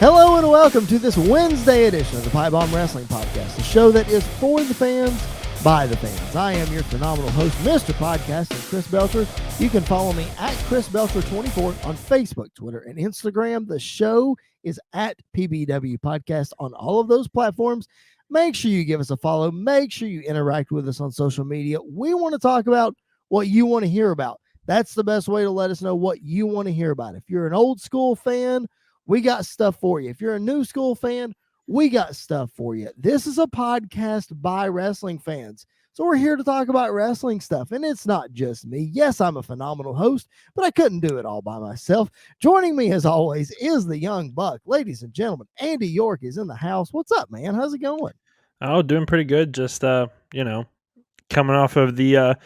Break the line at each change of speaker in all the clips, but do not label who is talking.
Hello and welcome to this Wednesday edition of the PipeBomb Wrestling Podcast, the show that is for the fans, by the fans. I am your phenomenal host, Mr. Podcasting, Chris Belcher. You can follow me at Chris Belcher24 on Facebook, Twitter, and Instagram. The show is at PBW Podcast on all of those platforms. Make sure you give us a follow. Make sure you interact with us on social media. We want to talk about what you want to hear about. That's the best way to let us know what you want to hear about. If you're an old school fan, we got stuff for you. If you're a new school fan, we got stuff for you. This is a podcast by wrestling fans. So we're here to talk about wrestling stuff. And it's not just me. Yes, I'm a phenomenal host, but I couldn't do it all by myself. Joining me as always is the young buck. Ladies and gentlemen, Andy York is in the house. What's up, man? How's it going?
Oh, doing pretty good. Just coming off of the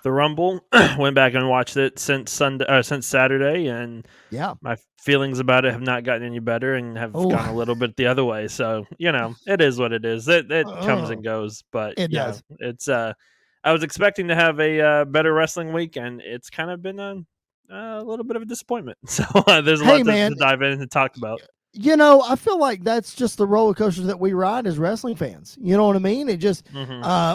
Rumble. Went back and watched it since Saturday, and
Yeah.
my feelings about it have not gotten any better and have gone a little bit the other way. So, it is what it is. It comes and goes, but
It does.
It's I was expecting to have a better wrestling week, and it's kind of been a little bit of a disappointment. So there's a lot to dive in and talk about.
You know, I feel like that's just the roller coaster that we ride as wrestling fans. You know what I mean? It just,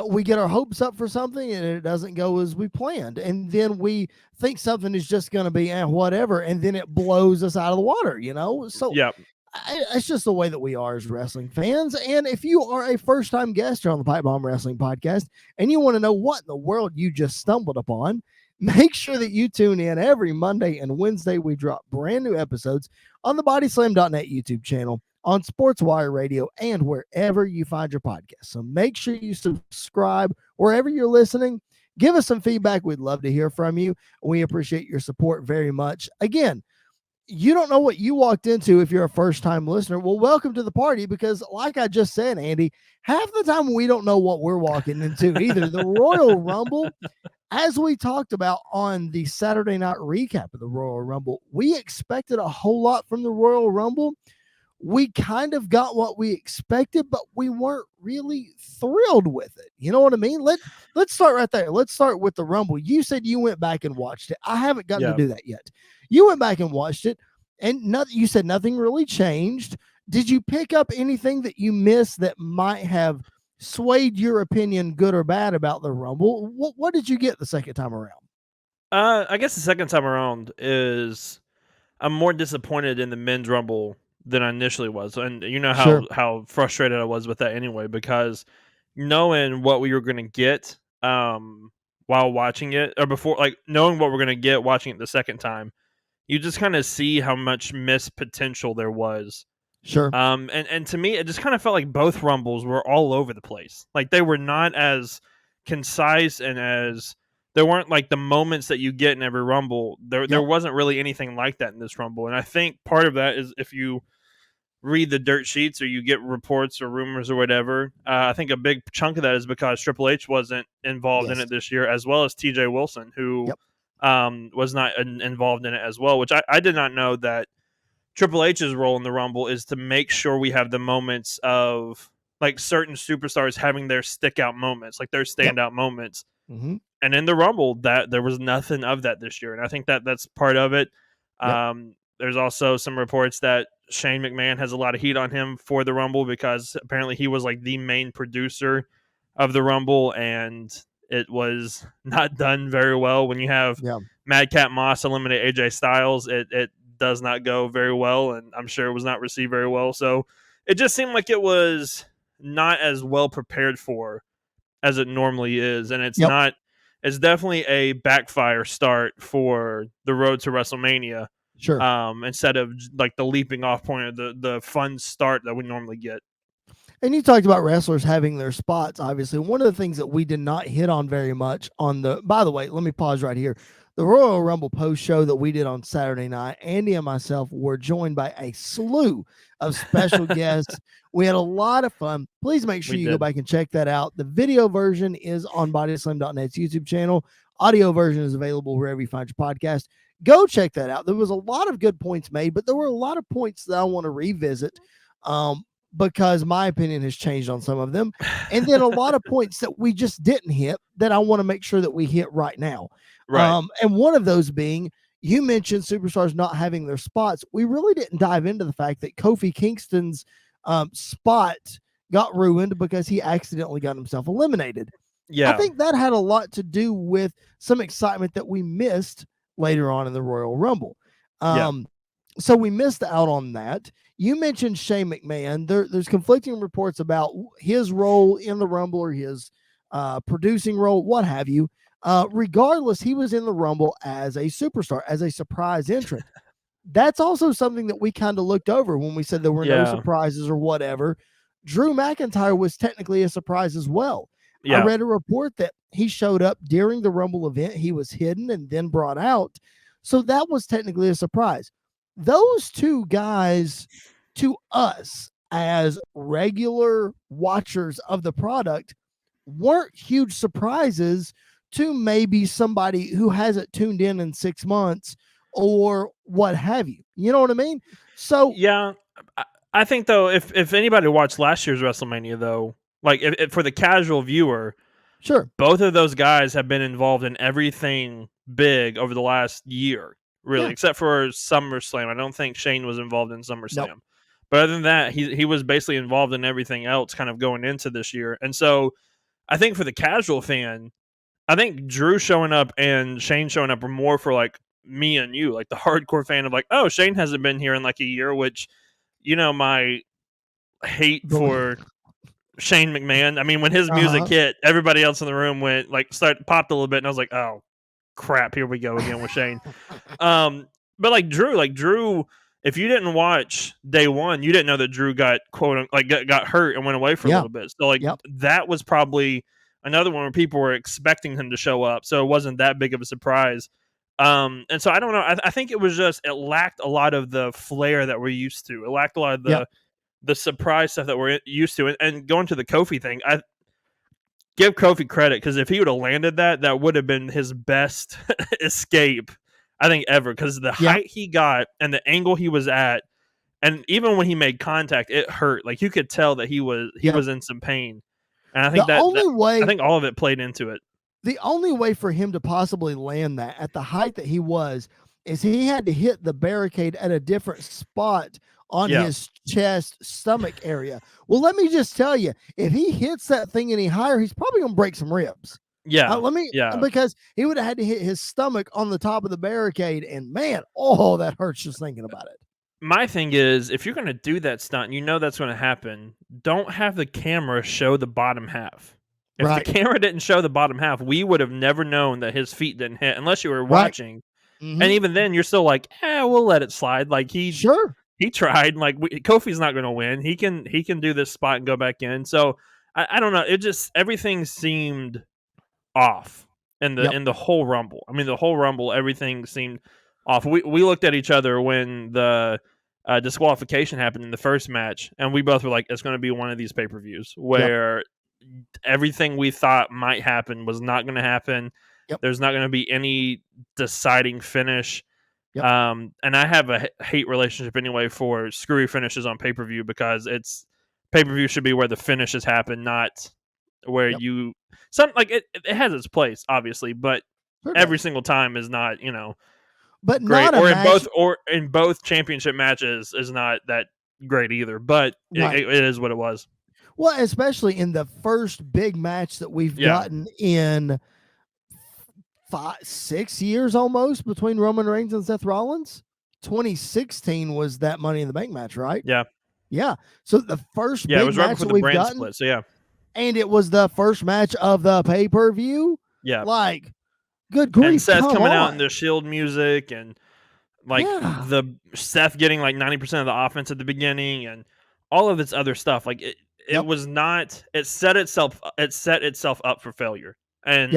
we get our hopes up for something and it doesn't go as we planned. And then we think something is just going to be whatever. And then it blows us out of the water, you know? So
yeah,
it's just the way that we are as wrestling fans. And if you are a first-time guest here on the PipeBomb Wrestling Podcast and you want to know what in the world you just stumbled upon, make sure that you tune in every Monday and Wednesday. We drop brand new episodes on the bodyslam.net YouTube channel, on SportsWire Radio, and wherever you find your podcast. So make sure you subscribe wherever you're listening. Give us some feedback. We'd love to hear from you. We appreciate your support very much. Again, you don't know what you walked into if you're a first-time listener. Well, welcome to the party, because like I just said, Andy, half the time we don't know what we're walking into either. The Royal Rumble, as we talked about on the Saturday night recap of the Royal Rumble, we expected a whole lot from the Royal Rumble. We kind of got what we expected, but we weren't really thrilled with it. You know what I mean? Let's start right there. Let's start with the Rumble. You said you went back and watched it. I haven't gotten to do that yet. You went back and watched it, and you said nothing really changed. Did you pick up anything that you missed that might have swayed your opinion, good or bad, about the Rumble? What did you get the second time around?
I guess the second time around is I'm more disappointed in the men's Rumble than I initially was. And you know how frustrated I was with that anyway, because knowing what we were going to get while watching it, or before, like knowing what we're going to get watching it the second time, you just kind of see how much missed potential there was.
Sure.
And to me, it just kind of felt like both Rumbles were all over the place. Like they were not as concise, and as there weren't like the moments that you get in every Rumble. There wasn't really anything like that in this Rumble. And I think part of that is if you read the dirt sheets or you get reports or rumors or whatever, I think a big chunk of that is because Triple H wasn't involved in it this year, as well as TJ Wilson, who was not involved in it as well, which I did not know that Triple H's role in the Rumble is to make sure we have the moments of like certain superstars having their stick out moments, like their standout moments.
Mm-hmm.
And in the Rumble, that there was nothing of that this year. And I think that's part of it. There's also some reports that Shane McMahon has a lot of heat on him for the Rumble, because apparently he was like the main producer of the Rumble, and it was not done very well. When you have Madcap Moss eliminate AJ Styles, it does not go very well, and I'm sure it was not received very well. So it just seemed like it was not as well prepared for as it normally is, and it's not. It's definitely a backfire start for the road to WrestleMania.
Sure.
Instead of like the leaping off point, or the fun start that we normally get.
And you talked about wrestlers having their spots. Obviously, one of the things that we did not hit on very much on the. By the way, let me pause right here. The Royal Rumble post show that we did on Saturday night, Andy and myself were joined by a slew of special guests. We had a lot of fun. Please make sure you go back and check that out. The video version is on bodyslam.net's YouTube channel. Audio version is available wherever you find your podcast. Go check that out. There was a lot of good points made, but there were a lot of points that I want to revisit because my opinion has changed on some of them. And then a lot of points that we just didn't hit that I want to make sure that we hit right now.
Right.
And one of those being, You mentioned superstars not having their spots. We really didn't dive into the fact that Kofi Kingston's spot got ruined because he accidentally got himself eliminated. I
Yeah.
think that had a lot to do with some excitement that we missed later on in the Royal Rumble. So we missed out on that. You mentioned Shane McMahon. There's conflicting reports about his role in the Rumble or his producing role, what have you. Regardless, he was in the Rumble as a superstar, as a surprise entrant. That's also something that we kind of looked over when we said there were no surprises or whatever. Drew McIntyre was technically a surprise as well. I read a report that he showed up during the Rumble event. He was hidden and then brought out. So that was technically a surprise. Those two guys, to us as regular watchers of the product, weren't huge surprises to maybe somebody who hasn't tuned in 6 months or what have you. You know what I mean? So
yeah, I think though, if anybody watched last year's WrestleMania though, like if for the casual viewer,
sure,
both of those guys have been involved in everything big over the last year, really, except for SummerSlam. I don't think Shane was involved in SummerSlam.
Nope.
But other than that, he was basically involved in everything else kind of going into this year. And so I think for the casual fan, I think Drew showing up and Shane showing up are more for like me and you, like the hardcore fan of like, oh, Shane hasn't been here in like a year, which, my hate for Shane McMahon. I mean, when his music hit, everybody else in the room went like popped a little bit, and I was like, oh crap, here we go again with Shane. But like Drew, if you didn't watch day one, you didn't know that Drew got got hurt and went away for a little bit. So that was probably another one where people were expecting him to show up, so it wasn't that big of a surprise. And so I don't know. I think it was just it lacked a lot of the flair that we're used to. It lacked a lot of the surprise stuff that we're used to. And going to the Kofi thing, I give Kofi credit because if he would have landed that would have been his best escape, I think, ever. Because the height he got and the angle he was at, and even when he made contact, it hurt. Like you could tell that he was in some pain. And I think I think all of it played into it.
The only way for him to possibly land that at the height that he was is he had to hit the barricade at a different spot on his chest, stomach area. Well, let me just tell you, if he hits that thing any higher, he's probably going to break some ribs. Because he would have had to hit his stomach on the top of the barricade, and man, that hurts just thinking about it.
My thing is, if you're going to do that stunt, that's going to happen. Don't have the camera show the bottom half. If the camera didn't show the bottom half, we would have never known that his feet didn't hit unless you were watching. Mm-hmm. And even then, you're still like, we'll let it slide. Like he tried. Like Kofi's not going to win. He can do this spot and go back in. So I don't know. It just everything seemed off in the whole Rumble. I mean, the whole Rumble, everything seemed off. We looked at each other when the disqualification happened in the first match, and we both were like, it's going to be one of these pay-per-views where everything we thought might happen was not going to happen. There's not going to be any deciding finish. And I have a hate relationship anyway for screwy finishes on pay-per-view because it's pay-per-view should be where the finishes happen, not where it has its place, obviously, but every single time is not,
but
great.
Not
in both championship matches is not that great either, but it is what it was.
Well, especially in the first big match that we've gotten in 6 years almost between Roman Reigns and Seth Rollins. 2016 was that Money in the Bank match, right? Yeah. So the first big
it was right
match
before
that
the
we've
brand
gotten,
split. So
and it was the first match of the pay-per-view.
Yeah.
Like, good grief.
And Seth coming out in the Shield music and the Seth getting like 90% of the offense at the beginning and all of its other stuff. Like it was not. It set itself up for failure, and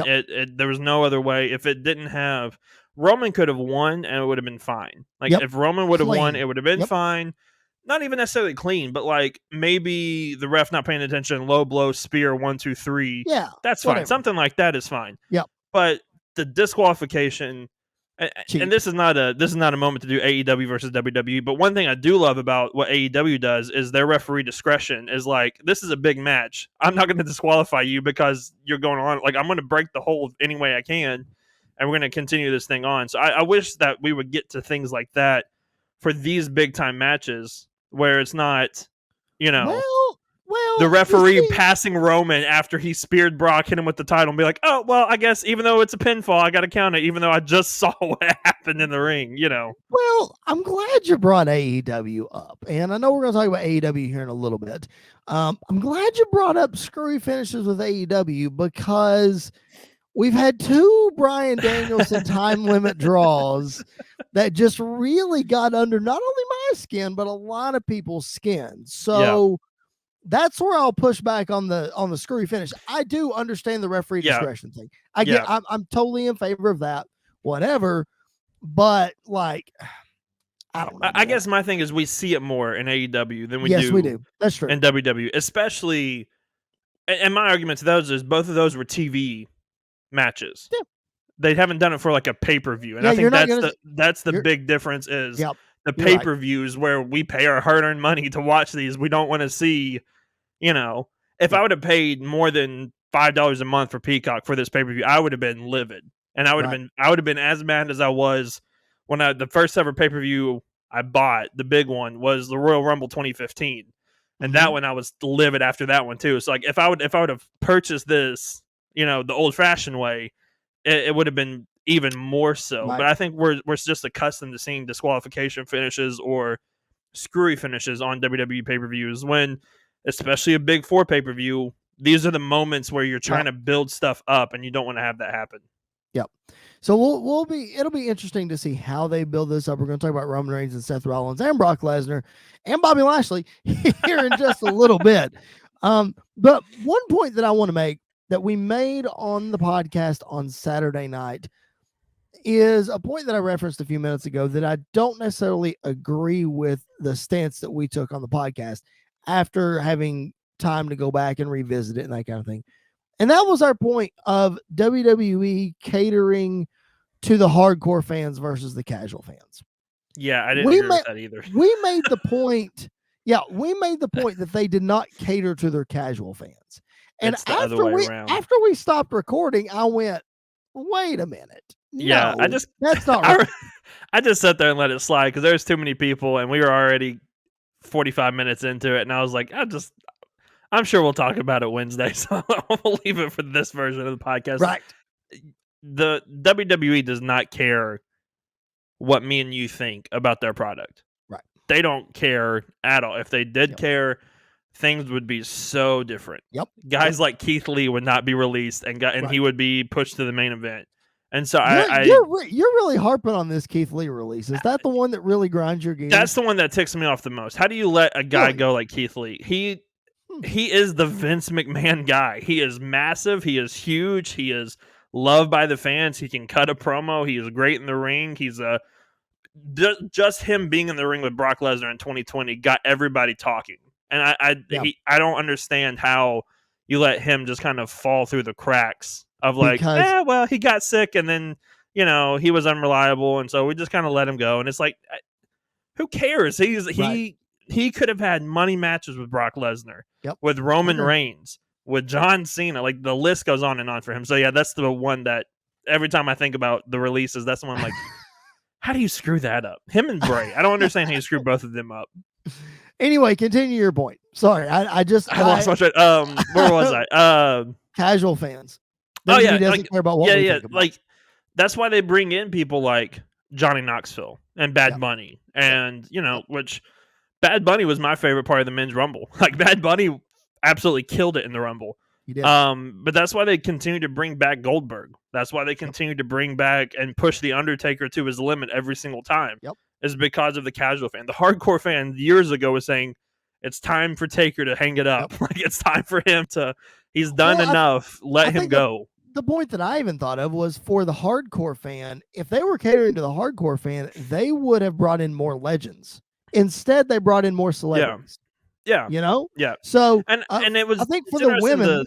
there was no other way. If it didn't have Roman, could have won, and it would have been fine. Like if Roman would have won, it would have been fine. Not even necessarily clean, but like maybe the ref not paying attention, low blow, spear, 1, 2, 3.
Yeah,
that's fine. Something like that is fine.
Yep.
But the disqualification. And this is not a moment to do AEW versus WWE, but one thing I do love about what AEW does is their referee discretion is like, this is a big match. I'm not going to disqualify you because you're going on. Like, I'm going to break the hold any way I can. and we're going to continue this thing on. So I wish that we would get to things like that for these big time matches where it's not, the referee passing Roman after he speared Brock, hit him with the title, and be like, oh, well, I guess even though it's a pinfall, I got to count it, even though I just saw what happened in the ring,
Well, I'm glad you brought AEW up, and I know we're going to talk about AEW here in a little bit. I'm glad you brought up screwy finishes with AEW because we've had 2 Bryan Danielson time limit draws that just really got under not only my skin, but a lot of people's skin. So that's where I'll push back on the screwy finish. I do understand the referee discretion thing. I'm totally in favor of that, whatever. But like, I don't know.
I guess my thing is we see it more in AEW than we
do. Yes, we do. That's true.
In WWE, especially. And my argument to those is both of those were TV matches.
Yeah.
They haven't done it for like a pay-per-view. And I think that's the big difference is the pay-per-views where we pay our hard-earned money to watch these. We don't want to see, if I would have paid more than $5 a month for Peacock for this pay-per-view, I would have been livid. And I would have been as mad as I was when the first ever pay-per-view I bought, the big one, was the Royal Rumble 2015. And that one I was livid after that one too. So like if I would have purchased this, the old-fashioned way, it would have been even more so. Right. But I think we're just accustomed to seeing disqualification finishes or screwy finishes on WWE pay-per-views when, especially a Big 4 pay-per-view, these are the moments where you're trying to build stuff up and you don't want to have that happen.
Yep. So it'll be interesting to see how they build this up. We're going to talk about Roman Reigns and Seth Rollins and Brock Lesnar and Bobby Lashley here in just a little bit. But one point that I want to make that we made on the podcast on Saturday night is a point that I referenced a few minutes ago that I don't necessarily agree with the stance that we took on the podcast after having time to go back and revisit it and that kind of thing. And that was our point of WWE catering to the hardcore fans versus the casual fans.
Yeah, I didn't agree with that either.
We made the point. Yeah, we made the point that they did not cater to their casual fans. And after we stopped recording, I went, wait a minute.
No, that's not right. I just sat there and let it slide because there's too many people and we were already 45 minutes into it. And I was like, I'm sure we'll talk about it Wednesday. So we'll leave it for this version of the podcast.
Right.
The WWE does not care what me and you think about their product.
Right.
They don't care at all. If they did care, things would be so different.
Yep.
Guys like Keith Lee would not be released and he would be pushed to the main event. And so
you're really harping on this Keith Lee release. Is that the one that really grinds your gears?
That's the one that ticks me off the most. How do you let a guy go like Keith Lee? He is the Vince McMahon guy. He is massive. He is huge. He is loved by the fans. He can cut a promo. He is great in the ring. He's just him being in the ring with Brock Lesnar in 2020 got everybody talking. And I don't understand how you let him just kind of fall through the cracks of like, he got sick and then, he was unreliable. And so we just kind of let him go. And it's like, who cares? He could have had money matches with Brock Lesnar, with Roman Reigns, with John Cena. Like the list goes on and on for him. So yeah, that's the one that every time I think about the releases, that's the one I'm like, how do you screw that up? Him and Bray. I don't understand how you screw both of them up.
Anyway, continue your point. Sorry, I
lost my train. Where was I?
Casual fans.
WWE
doesn't care about what we think about.
Like that's why they bring in people like Johnny Knoxville and Bad Bunny, and which Bad Bunny was my favorite part of the men's Rumble. Like Bad Bunny absolutely killed it in the Rumble.
He did.
But that's why they continue to bring back Goldberg. That's why they continue to bring back and push the Undertaker to his limit every single time.
Yep.
Is because of the casual fan. The hardcore fan years ago was saying it's time for Taker to hang it up. Yep. Like it's time for him to. He's done enough. Let him go.
The point that I even thought of was for the hardcore fan. If they were catering to the hardcore fan, they would have brought in more legends. Instead, they brought in more celebrities.
Yeah.
Yeah. So
and it was.
I think for the women.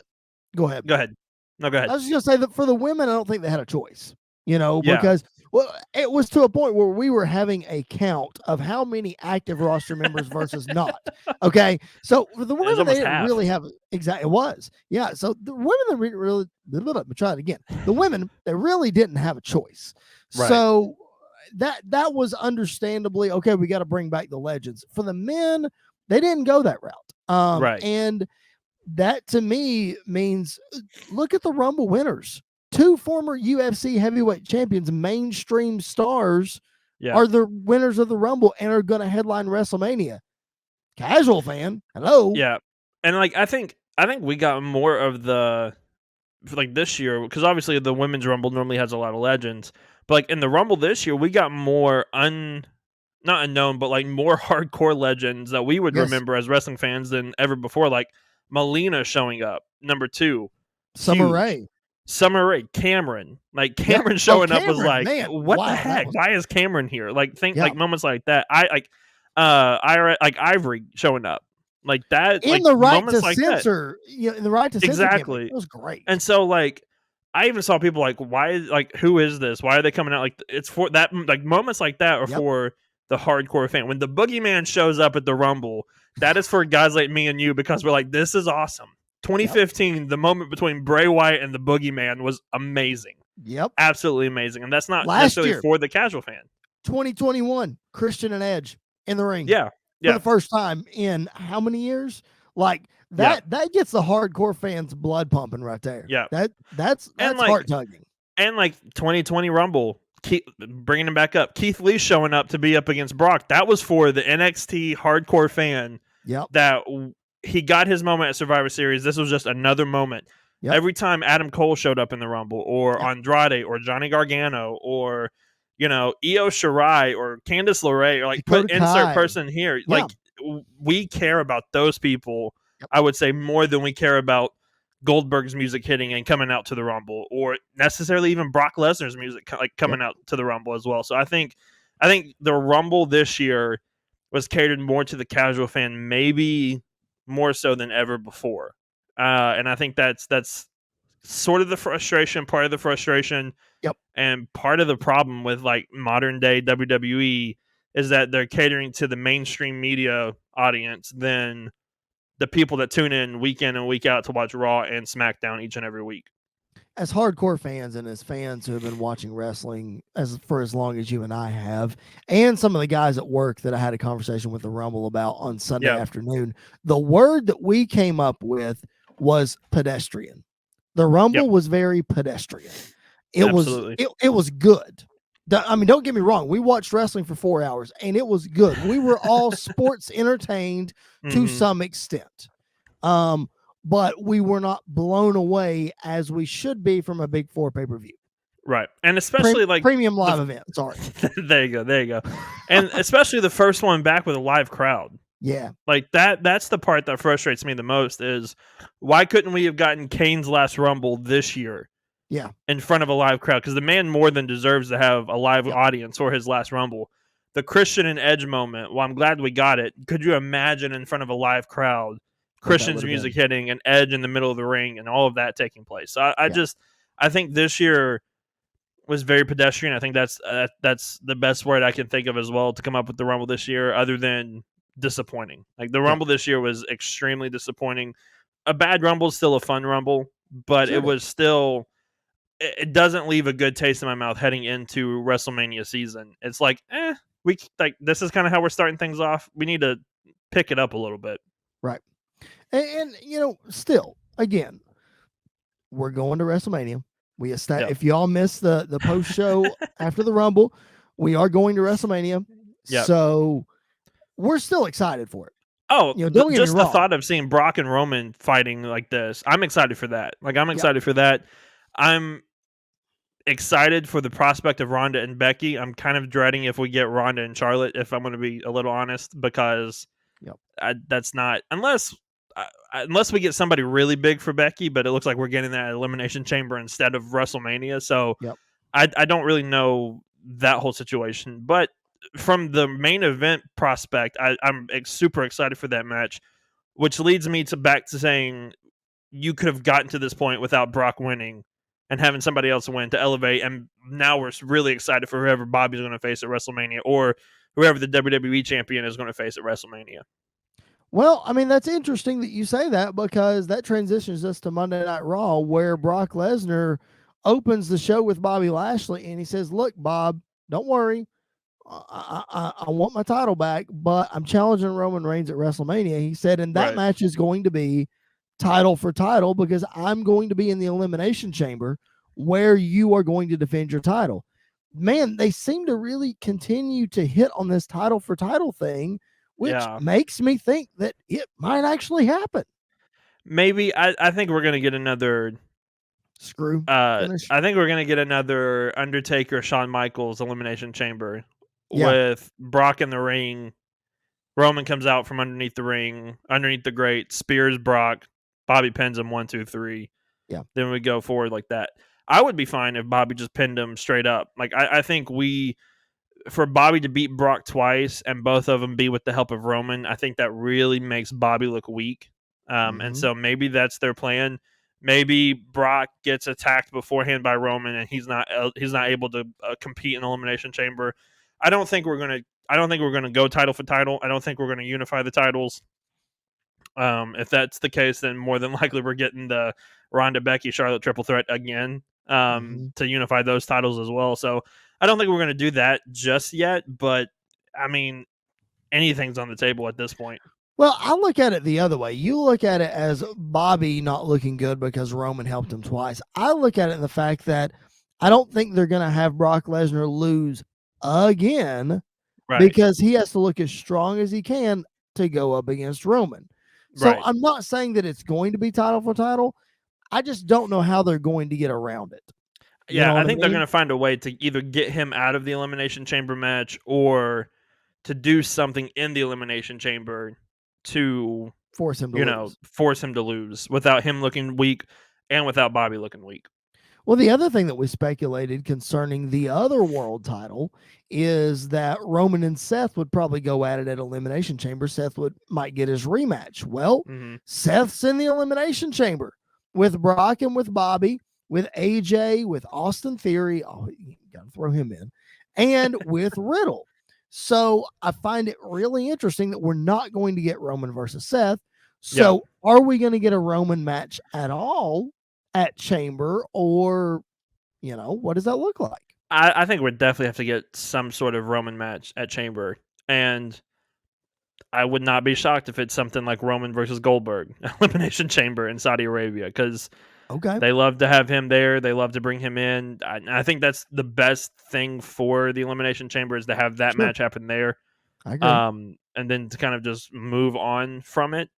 Go ahead.
Go ahead. No, go ahead.
I was just gonna say that for the women, I don't think they had a choice. Because Well, it was to a point where we were having a count of how many active roster members versus not. Okay, so for the
It was
women, they
almost
didn't
half.
really have exactly. It was, yeah. So the women that really, let me try it again. The women, they really didn't have a choice.
Right.
So that was understandably okay. We got to bring back the legends. For the men, they didn't go that route.
Right.
And that to me means look at the Rumble winners. 2 former UFC heavyweight champions, mainstream stars, are the winners of the Rumble and are going to headline WrestleMania. Casual fan, hello.
Yeah, and like I think we got more of the like this year because obviously the women's Rumble normally has a lot of legends, but like in the Rumble this year we got more not unknown, but like more hardcore legends that we would remember as wrestling fans than ever before. Like Melina showing up, number 2,
Summer Rae.
Summer Rae, Cameron, like Cameron showing up was like,
man,
what the heck? Why is Cameron here? Like like moments like that. Ivory showing up like that,
in
like
the right
moments
to
like
censor, in the right to censor
exactly.
Cameron. It was great.
And so like I even saw people like, why? Like, who is this? Why are they coming out? Like, it's for that. Like moments like that are for the hardcore fan. When the Boogeyman shows up at the Rumble, that is for guys like me and you because we're like, this is awesome. 2015, the moment between Bray Wyatt and the Boogeyman was amazing.
Yep,
absolutely amazing. And that's not necessarily for the casual fan.
2021, Christian and Edge in the ring.
Yeah,
for the first time in how many years? Like that gets the hardcore fans' blood pumping right there.
Yeah,
that's like, heart tugging.
And like 2020 Rumble, bringing him back up. Keith Lee showing up to be up against Brock. That was for the NXT hardcore fan.
Yep.
That he got his moment at Survivor Series. This was just another moment. Yep. Every time Adam Cole showed up in the Rumble, or Andrade, or Johnny Gargano, or Io Shirai, or Candice LeRae, or like put insert person here. Yeah. Like we care about those people. Yep. I would say more than we care about Goldberg's music hitting and coming out to the Rumble, or necessarily even Brock Lesnar's music like coming out to the Rumble as well. So I think the Rumble this year was catered more to the casual fan, maybe more so than ever before. And I think that's sort of the frustration, part of the frustration.
Yep.
And part of the problem with like modern day WWE is that they're catering to the mainstream media audience than the people that tune in week in and week out to watch Raw and SmackDown each and every week.
As hardcore fans and as fans who have been watching wrestling for as long as you and I have, and some of the guys at work that I had a conversation with the Rumble about on Sunday afternoon, the word that we came up with was pedestrian. The Rumble was very pedestrian. It was good. I mean, don't get me wrong. We watched wrestling for 4 hours and it was good. We were all sports entertained to some extent. But we were not blown away as we should be from a Big Four pay-per-view.
Right. And especially like
premium live event. Sorry.
There you go. And especially the first one back with a live crowd.
Yeah.
Like that's the part that frustrates me the most is why couldn't we have gotten Kane's last Rumble this year?
Yeah.
In front of a live crowd, because the man more than deserves to have a live audience for his last Rumble. The Christian and Edge moment, well, I'm glad we got it. Could you imagine in front of a live crowd, Christian's music hitting and Edge in the middle of the ring and all of that taking place? So I think this year was very pedestrian. I think that's the best word I can think of as well to come up with the Rumble this year, other than disappointing. Like the Rumble this year was extremely disappointing. A bad Rumble is still a fun Rumble, but it was still. It doesn't leave a good taste in my mouth heading into WrestleMania season. It's like, this is kind of how we're starting things off. We need to pick it up a little bit.
Right. And still, again, we're going to WrestleMania. If y'all missed the post show after the Rumble, we are going to WrestleMania. Yep. So we're still excited for it.
Oh, just the thought of seeing Brock and Roman fighting like this, I'm excited for that. Like, I'm excited for that. I'm excited for the prospect of Ronda and Becky. I'm kind of dreading if we get Ronda and Charlotte, if I'm going to be a little honest, because that's not unless we get somebody really big for Becky. But it looks like we're getting that Elimination Chamber instead of WrestleMania, so I don't really know that whole situation. But from the main event prospect, I'm super excited for that match, which leads me back to saying you could have gotten to this point without Brock winning. and having somebody else win to elevate. And now we're really excited for whoever Bobby's going to face at WrestleMania, or whoever the WWE champion is going to face at WrestleMania.
Well, I mean, that's interesting that you say that, because that transitions us to Monday Night Raw, where Brock Lesnar opens the show with Bobby Lashley, and he says, "Look, Bob, don't worry. I want my title back, but I'm challenging Roman Reigns at WrestleMania." He said, and that match is going to be title for title, because I'm going to be in the Elimination Chamber where you are going to defend your title. Man, they seem to really continue to hit on this title for title thing, which makes me think that it might actually happen.
Maybe. I think we're going to get another
screw
finish. I think we're going to get another Undertaker, Shawn Michaels Elimination Chamber with Brock in the ring. Roman comes out from underneath the ring, underneath the grate, spears Brock. Bobby pins him 1, 2, 3.
Yeah.
Then we go forward like that. I would be fine if Bobby just pinned him straight up. Like, I think for Bobby to beat Brock twice and both of them be with the help of Roman, I think that really makes Bobby look weak. And so maybe that's their plan. Maybe Brock gets attacked beforehand by Roman and he's not able to compete in Elimination Chamber. I don't think we're gonna go title for title. I don't think we're gonna unify the titles. If that's the case, then more than likely we're getting the Ronda, Becky, Charlotte triple threat again to unify those titles as well. So I don't think we're going to do that just yet, but I mean, anything's on the table at this point.
Well, I look at it the other way. You look at it as Bobby not looking good because Roman helped him twice. I look at it in the fact that I don't think they're going to have Brock Lesnar lose again, because he has to look as strong as he can to go up against Roman. So I'm not saying that it's going to be title for title. I just don't know how they're going to get around it.
I think they're going to find a way to either get him out of the Elimination Chamber match or to do something in the Elimination Chamber to
force him to
lose without him looking weak and without Bobby looking weak.
Well, the other thing that we speculated concerning the other world title is that Roman and Seth would probably go at it at Elimination Chamber. Seth might get his rematch. Well, Seth's in the Elimination Chamber with Brock and with Bobby, with AJ, with Austin Theory. Oh, you got to throw him in. And with Riddle. So I find it really interesting that we're not going to get Roman versus Seth. So are we going to get a Roman match at all at Chamber, or what does that look like?
I think we'd definitely have to get some sort of Roman match at Chamber, and I would not be shocked if it's something like Roman versus Goldberg Elimination Chamber in Saudi Arabia, because they love to have him there. They love to bring him in. I think that's the best thing for the Elimination Chamber, is to have that match happen there.
I agree.
And then to kind of just move on from it.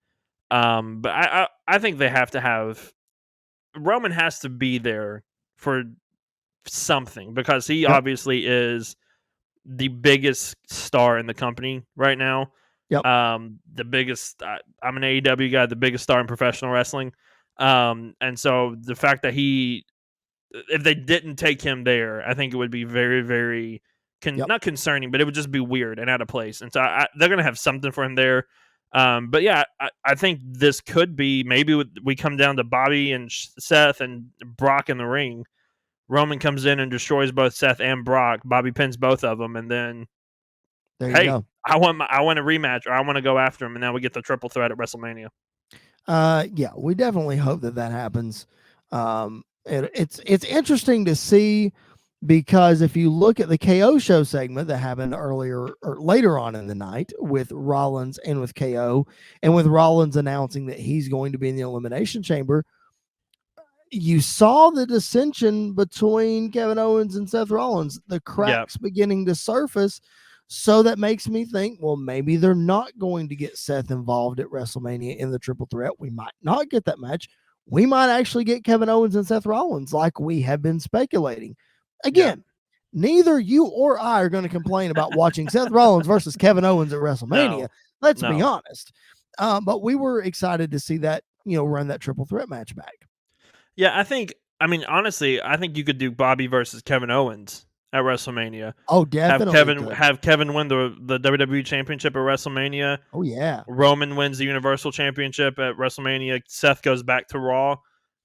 But I think they have to have Roman has to be there for something, because he obviously is the biggest star in the company right now. The biggest. I'm an AEW guy, the biggest star in professional wrestling. And so the fact that if they didn't take him there, I think it would be very, very not concerning, but it would just be weird and out of place. And so they're going to have something for him there. But yeah, I think this could be, maybe we come down to Bobby and Seth and Brock in the ring. Roman comes in and destroys both Seth and Brock. Bobby pins both of them, and then
there you go.
I want a rematch, or I want to go after him, and now we get the triple threat at WrestleMania.
We definitely hope that happens. It's interesting to see, because if you look at the KO show segment that happened earlier or later on in the night with Rollins and with KO, and with Rollins announcing that he's going to be in the Elimination Chamber, you saw the dissension between Kevin Owens and Seth Rollins, the cracks beginning to surface. So that makes me think, well, maybe they're not going to get Seth involved at WrestleMania in the triple threat. We might not get that match. We might actually get Kevin Owens and Seth Rollins, like we have been speculating. Again, neither you or I are going to complain about watching Seth Rollins versus Kevin Owens at WrestleMania. Let's be honest. But we were excited to see that, run that triple threat match back.
Yeah, honestly, I think you could do Bobby versus Kevin Owens at WrestleMania.
Oh, definitely.
Have Kevin win the WWE Championship at WrestleMania.
Oh, yeah.
Roman wins the Universal Championship at WrestleMania. Seth goes back to Raw,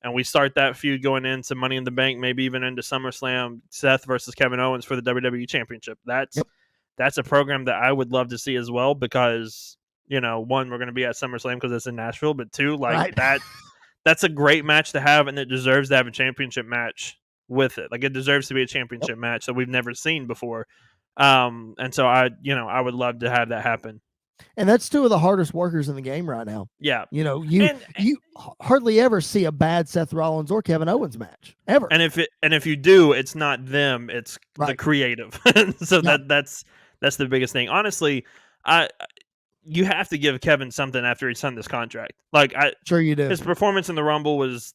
and we start that feud going into Money in the Bank, maybe even into SummerSlam, Seth versus Kevin Owens for the WWE Championship. That's a program that I would love to see as well, because one, we're going to be at SummerSlam because it's in Nashville, but two, like that's a great match to have, and it deserves to have a championship match with it. Like, it deserves to be a championship match that we've never seen before. And so I would love to have that happen.
And that's two of the hardest workers in the game right now.
Yeah.
You hardly ever see a bad Seth Rollins or Kevin Owens match ever.
And if you do, it's not them, it's the creative. So that's the biggest thing. Honestly, you have to give Kevin something after he signed this contract. Like,
sure you do.
His performance in the Rumble was,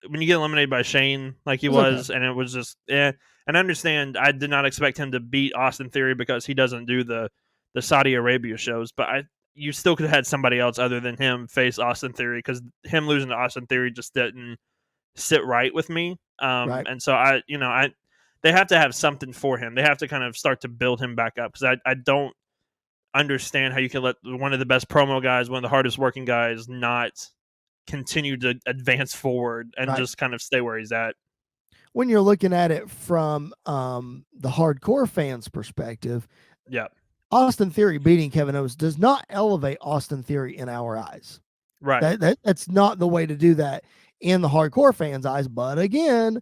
when you get eliminated by Shane, like he was, and it was just, And I understand, I did not expect him to beat Austin Theory because he doesn't do the Saudi Arabia shows, but you still could have had somebody else other than him face Austin Theory, because him losing to Austin Theory just didn't sit right with me. And so they have to have something for him. They have to kind of start to build him back up, because I don't understand how you can let one of the best promo guys, one of the hardest working guys, not continue to advance forward and just kind of stay where he's at.
When you're looking at it from the hardcore fans' perspective, Austin Theory beating Kevin Owens does not elevate Austin Theory in our eyes.
Right.
That's not the way to do that in the hardcore fans' eyes. But again,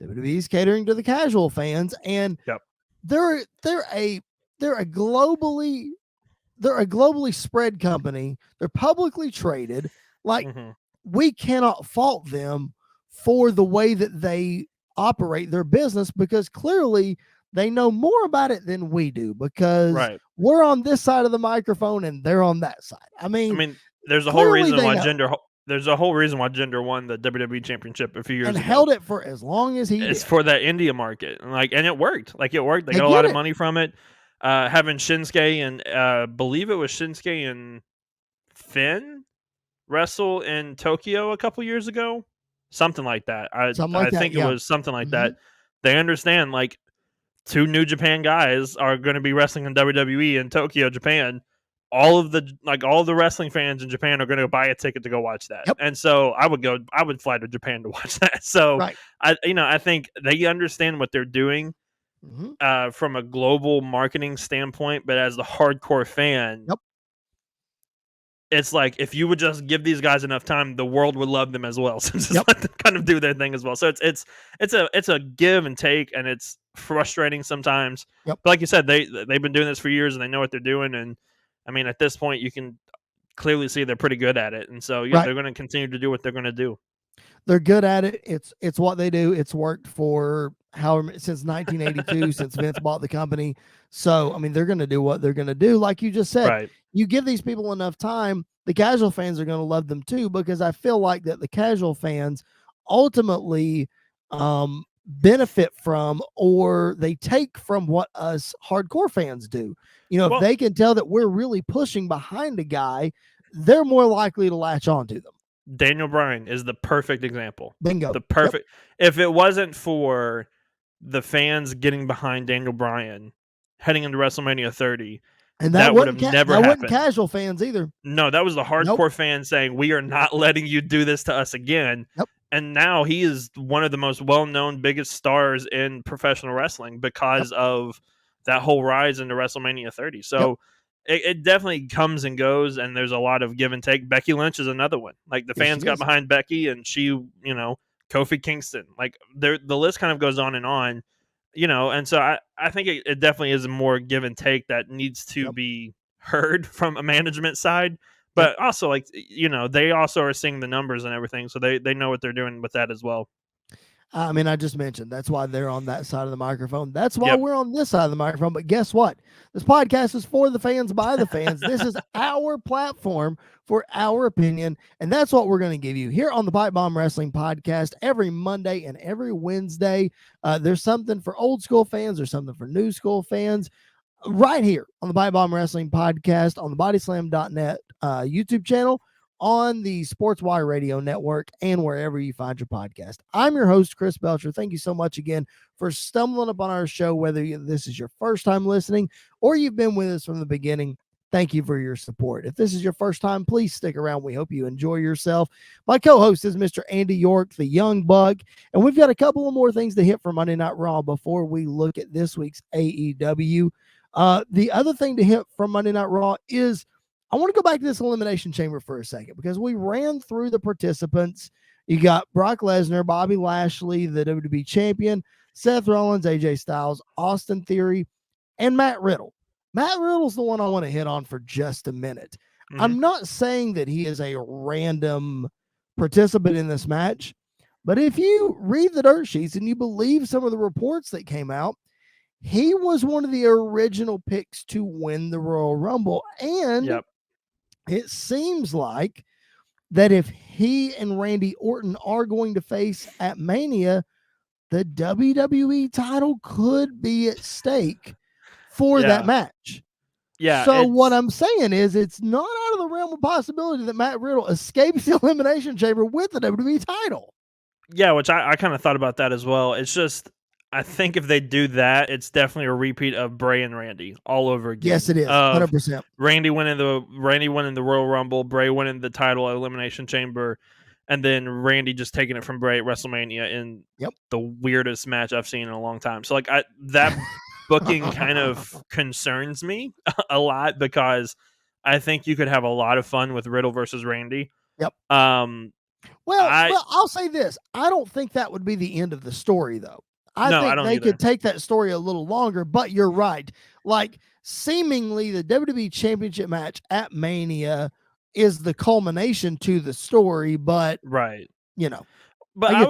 WWE's catering to the casual fans, and they're a globally spread company. They're publicly traded. Like, we cannot fault them for the way that they operate their business, because clearly they know more about it than we do, because we're on this side of the microphone and they're on that side. I mean,
there's a whole reason why Jinder won the WWE Championship a few years ago.
And held it for as long as he did.
It's for that India market. And it worked. Like, it worked. They got a lot of money from it. Having Shinsuke and believe it was Shinsuke and Finn wrestle in Tokyo a couple years ago. Something like that. I think it was something like that. They understand, like, two New Japan guys are going to be wrestling in WWE in Tokyo, Japan. All of the wrestling fans in Japan are going to buy a ticket to go watch that. And so I would fly to Japan to watch that. So I think they understand what they're doing from a global marketing standpoint, but as the hardcore fan, it's like, if you would just give these guys enough time, the world would love them as well. So just let them kind of do their thing as well. So it's a give and take, and it's frustrating sometimes. But like you said, they've been doing this for years, and they know what they're doing. And I mean, at this point, you can clearly see they're pretty good at it. And so they're going to continue to do what they're going to do.
They're good at it. It's what they do. It's worked for since 1982, since Vince bought the company. So, I mean, they're going to do what they're going to do. Like you just said, you give these people enough time, the casual fans are going to love them too, because I feel like that the casual fans ultimately benefit from, or they take from, what us hardcore fans do. If they can tell that we're really pushing behind a guy, they're more likely to latch on to them.
Daniel Bryan is the perfect example.
Bingo.
The perfect. If it wasn't for the fans getting behind Daniel Bryan heading into WrestleMania 30,
and that would have never happened. That wasn't casual fans either.
No, that was the hardcore fans saying, we are not letting you do this to us again. And now he is one of the most well-known, biggest stars in professional wrestling because of that whole rise into WrestleMania 30. So it definitely comes and goes, and there's a lot of give and take. Becky Lynch is another one. Like, the fans got behind Becky, and she, Kofi Kingston. Like, the list kind of goes on, and so I think it definitely is a more give and take that needs to be heard from a management side. But also, like, they also are seeing the numbers and everything, so they know what they're doing with that as well.
I mean, I just mentioned that's why they're on that side of the microphone. That's why we're on this side of the microphone. But guess what? This podcast is for the fans, by the fans. This is our platform for our opinion. And that's what we're going to give you here on the PipeBomb Wrestling Podcast every Monday and every Wednesday. There's something for old school fans. There's something for new school fans right here on the PipeBomb Wrestling Podcast on the bodyslam.net YouTube channel, on the Sports Wire Radio Network, and wherever you find your podcast. I'm your host, Chris Belcher. Thank you so much again for stumbling upon our show, whether this is your first time listening or you've been with us from the beginning. Thank you for your support. If this is your first time, please stick around. We hope you enjoy yourself. My co-host is Mr. Andy York, the Young Buck, and we've got a couple of more things to hit for Monday Night Raw before we look at this week's AEW. The other thing to hit from Monday Night Raw is I want to go back to this Elimination Chamber for a second because we ran through the participants. You got Brock Lesnar, Bobby Lashley, the WWE Champion, Seth Rollins, AJ Styles, Austin Theory, and Matt Riddle. Matt Riddle's the one I want to hit on for just a minute. I'm not saying that he is a random participant in this match, but if you read the dirt sheets and you believe some of the reports that came out, he was one of the original picks to win the Royal Rumble. And it seems like that if he and Randy Orton are going to face at Mania, the WWE title could be at stake for that match.
Yeah.
So what I'm saying is it's not out of the realm of possibility that Matt Riddle escapes the Elimination Chamber with the WWE title.
Yeah, which I kind of thought about that as well. It's just, I think if they do that, it's definitely a repeat of Bray and Randy all over again.
Yes, it is. 100%.
Randy winning the Royal Rumble, Bray winning the title at Elimination Chamber, and then Randy just taking it from Bray at WrestleMania in the weirdest match I've seen in a long time. So that booking kind of concerns me a lot because I think you could have a lot of fun with Riddle versus Randy.
Yep. Well, I'll say this. I don't think that would be the end of the story, though. I think they could take that story a little longer, but you're right. Like, seemingly the WWE Championship match at Mania is the culmination to the story, but you know.
But I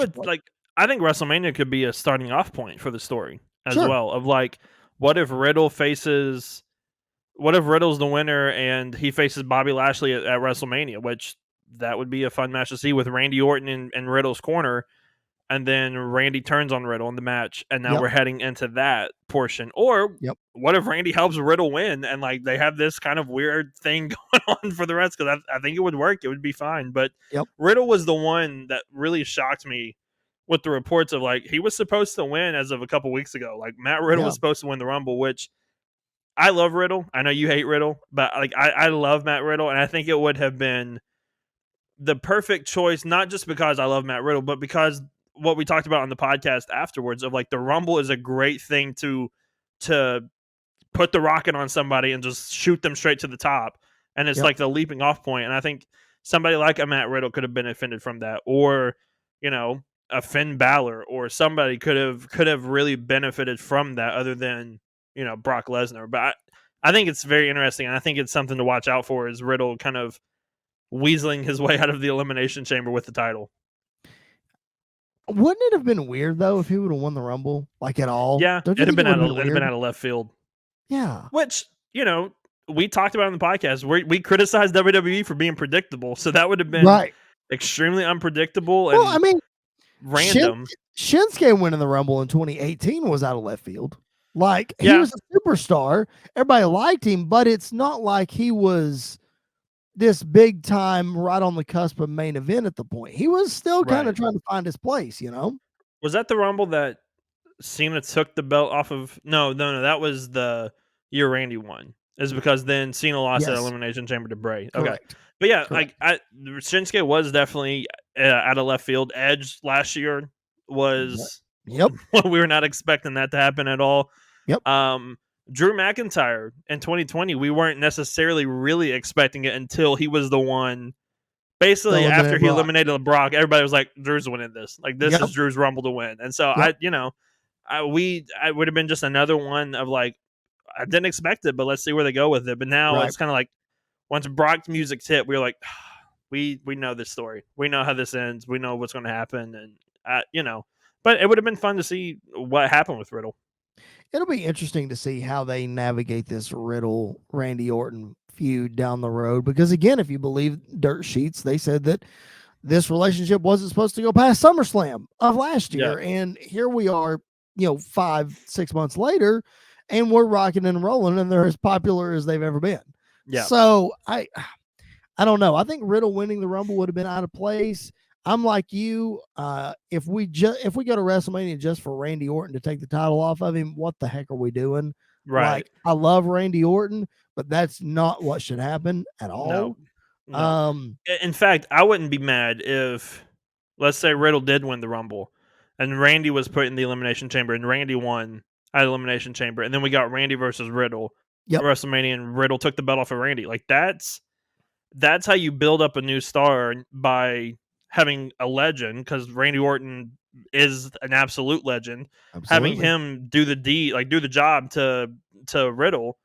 think WrestleMania could be a starting off point for the story as well. Of like, what if Riddle's the winner and he faces Bobby Lashley at WrestleMania, which that would be a fun match to see with Randy Orton in Riddle's corner. And then Randy turns on Riddle in the match, and now we're heading into that portion. Or what if Randy helps Riddle win, and like they have this kind of weird thing going on for the rest? Because I think it would work; it would be fine. But Riddle was the one that really shocked me with the reports of like he was supposed to win as of a couple weeks ago. Like Matt Riddle was supposed to win the Rumble, which I love Riddle. I know you hate Riddle, but like I love Matt Riddle, and I think it would have been the perfect choice, not just because I love Matt Riddle, but because what we talked about on the podcast afterwards of like the Rumble is a great thing to put the rocket on somebody and just shoot them straight to the top. And it's like the leaping off point. And I think somebody like a Matt Riddle could have benefited from that, or, you know, a Finn Balor or somebody could have really benefited from that other than, you know, Brock Lesnar. But I think it's very interesting. And I think it's something to watch out for is Riddle kind of weaseling his way out of the Elimination Chamber with the title.
Wouldn't it have been weird though if he would have won the Rumble like at all?
Yeah, it'd have been out of left field.
Yeah,
which you know we talked about on the podcast. We criticized WWE for being predictable, so that would have been extremely unpredictable and
I mean,
random.
Shinsuke winning the Rumble in 2018 was out of left field. Like he was a superstar, everybody liked him, but it's not like he was this big time right on the cusp of main event at the point. He was still kind of trying to find his place, you know?
Was that the Rumble that Cena took the belt off of? No, that was the year Randy won. Is because then Cena lost that Elimination Chamber to Bray. Okay. But yeah, like Shinsuke was definitely out of left field. Edge last year was we were not expecting that to happen at all. Drew McIntyre in 2020, we weren't necessarily really expecting it until he was the one. Basically, after he eliminated Brock, everybody was like, "Drew's winning this. Like this is Drew's Rumble to win." And so I would have been just another one of like, I didn't expect it, but let's see where they go with it. But now it's kind of like once Brock's music's hit, we were like, we know this story. We know how this ends. We know what's going to happen, and But it would have been fun to see what happened with Riddle.
It'll be interesting to see how they navigate this Riddle Randy Orton feud down the road. Because again, if you believe dirt sheets, they said that this relationship wasn't supposed to go past SummerSlam of last year. And here we are, 5-6 months later, and we're rocking and rolling, and they're as popular as they've ever been. So I don't know. I think Riddle winning the Rumble would have been out of place. I'm like you. If we go to WrestleMania just for Randy Orton to take the title off of him, what the heck are we doing?
Right.
I love Randy Orton, but that's not what should happen at all.
No. In fact, I wouldn't be mad if, let's say, Riddle did win the Rumble, and Randy was put in the Elimination Chamber, and Randy won at Elimination Chamber, and then we got Randy versus Riddle at
Yep.
WrestleMania, and Riddle took the belt off of Randy. Like that's how you build up a new star, by having a legend, because Randy Orton is an absolute legend. Having
Absolutely.
him do the job to Riddle,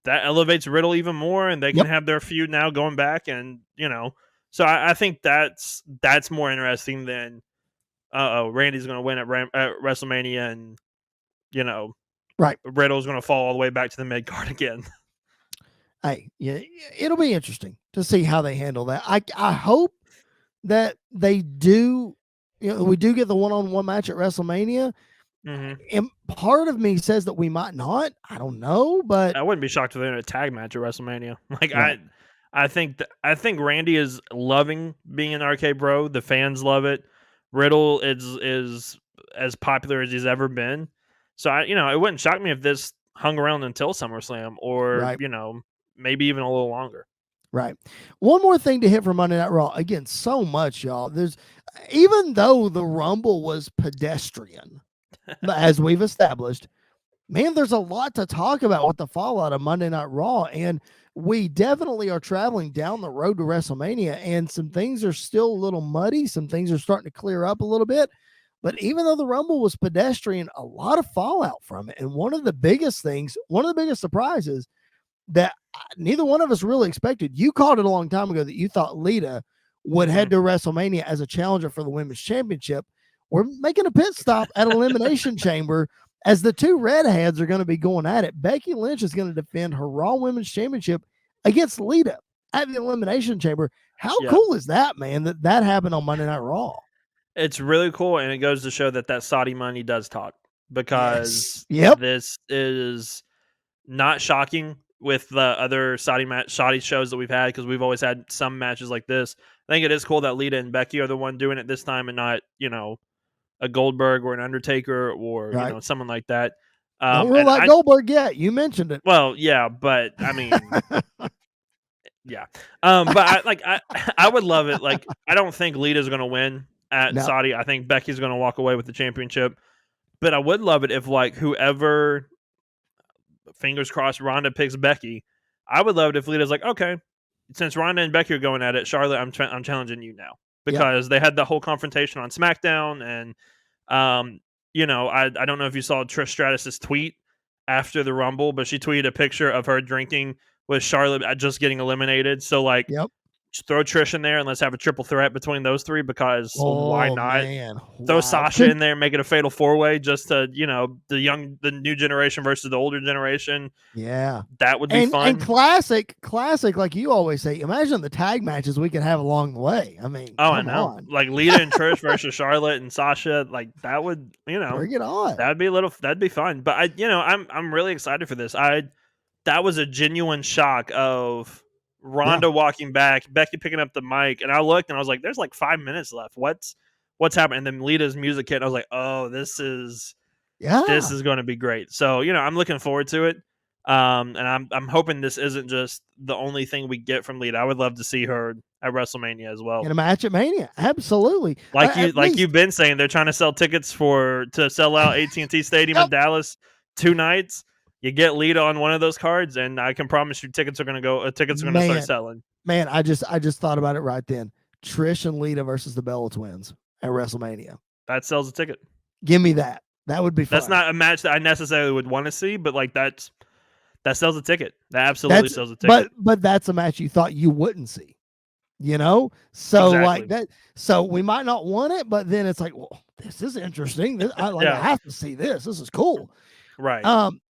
that elevates Riddle even more, and they can
Yep.
have their feud now going back, and So I think that's more interesting than Randy's going to win at WrestleMania, and
Right.
Riddle's going to fall all the way back to the mid card again.
Hey, yeah, it'll be interesting to see how they handle that. I hope that they do. We do get the one-on-one match at WrestleMania.
Mm-hmm.
And part of me says that we might not. I don't know, but
I wouldn't be shocked if they're in a tag match at WrestleMania. Like
right.
I think Randy is loving being an RK Bro. The fans love it. Riddle is as popular as he's ever been. So it wouldn't shock me if this hung around until SummerSlam, or
Right.
Maybe even a little longer.
Right. One more thing to hit from Monday Night Raw. Again, so much, y'all. Even though the Rumble was pedestrian, as we've established, man, there's a lot to talk about with the fallout of Monday Night Raw. And we definitely are traveling down the road to WrestleMania, and some things are still a little muddy. Some things are starting to clear up a little bit. But even though the Rumble was pedestrian, a lot of fallout from it. And one of the biggest surprises that neither one of us really expected. You called it a long time ago that you thought Lita would head to WrestleMania as a challenger for the Women's Championship. We're making a pit stop at Elimination Chamber, as the two redheads are going to be going at it. Becky Lynch is going to defend her Raw Women's Championship against Lita at the Elimination Chamber. How cool is that, man, that happened on Monday Night Raw?
It's really cool, and it goes to show that Saudi money does talk, because this is not shocking with the other Saudi shows that we've had, because we've always had some matches like this. I think it is cool that Lita and Becky are the one doing it this time, and not a Goldberg or an Undertaker, or someone like that.
Don't rule out Goldberg yet. You mentioned it.
Well, yeah, but I mean, yeah. But I would love it. Like, I don't think Lita's going to win at Saudi. I think Becky's going to walk away with the championship. But I would love it if, like, whoever, fingers crossed, Ronda picks Becky. I would love it if Lita's like, okay, since Ronda and Becky are going at it, Charlotte, I'm challenging you now, because they had the whole confrontation on SmackDown, and I don't know if you saw Trish Stratus's tweet after the Rumble, but she tweeted a picture of her drinking with Charlotte just getting eliminated. So, like, throw Trish in there and let's have a triple threat between those three, because why not?
Man.
Throw Sasha in there, make it a fatal 4-way, just to, the new generation versus the older generation.
Yeah.
That would be fun.
And classic, like you always say, imagine the tag matches we could have along the way. I mean,
I know. Like Lita and Trish versus Charlotte and Sasha, like that would,
bring it on.
That'd be fun. But I'm really excited for this. That was a genuine shock of Ronda walking back, Becky picking up the mic, and I looked and I was like, there's like 5 minutes left. What's happening? And then Lita's music hit, and I was like, oh, this is going to be great. So, I'm looking forward to it. And I'm hoping this isn't just the only thing we get from Lita. I would love to see her at WrestleMania as well.
In a match at Mania. Absolutely.
You've been saying, they're trying to sell tickets to sell out AT&T Stadium in Dallas 2 nights. You get Lita on one of those cards, and I can promise you tickets are going to start selling.
Man, I just thought about it right then. Trish and Lita versus the Bella Twins at WrestleMania.
That sells a ticket.
Give me that. That would be fun.
That's not a match that I necessarily would want to see, but like that sells a ticket. That absolutely sells a ticket.
But that's a match you thought you wouldn't see. So exactly. Like that. So we might not want it, but then it's like, well, this is interesting. I have to see this. This is cool.
Right.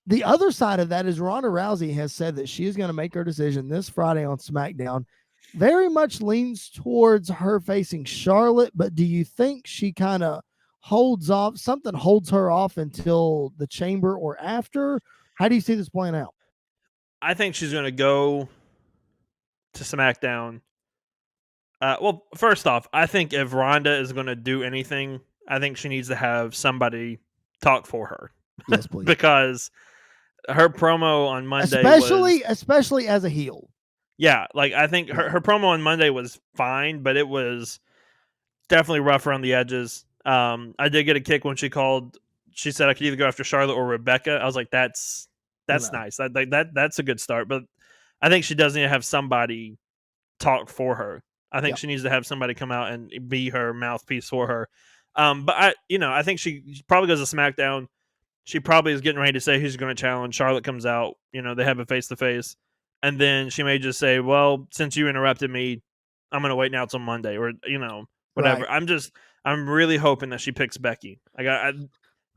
The other side of that is Ronda Rousey has said that she is going to make her decision this Friday on SmackDown. Very much leans towards her facing Charlotte, but do you think she kind of holds her off until the Chamber or after? How do you see this playing out?
I think she's going to go to SmackDown. Well, first off, I think if Ronda is going to do anything, I think she needs to have somebody talk for her.
Yes, please.
Because her promo on Monday
especially as a heel.
Yeah, like I think her promo on Monday was fine, but it was definitely rough around the edges. I did get a kick when she said I could either go after Charlotte or Rebecca. I was like, that's nice. That's a good start. But I think she does need to have somebody talk for her. I think she needs to have somebody come out and be her mouthpiece for her. But I think she probably goes to SmackDown. She probably is getting ready to say who's going to challenge. Charlotte comes out. They have a face to face, and then she may just say, "Well, since you interrupted me, I'm going to wait now till Monday," or whatever.
Right.
I'm really hoping that she picks Becky.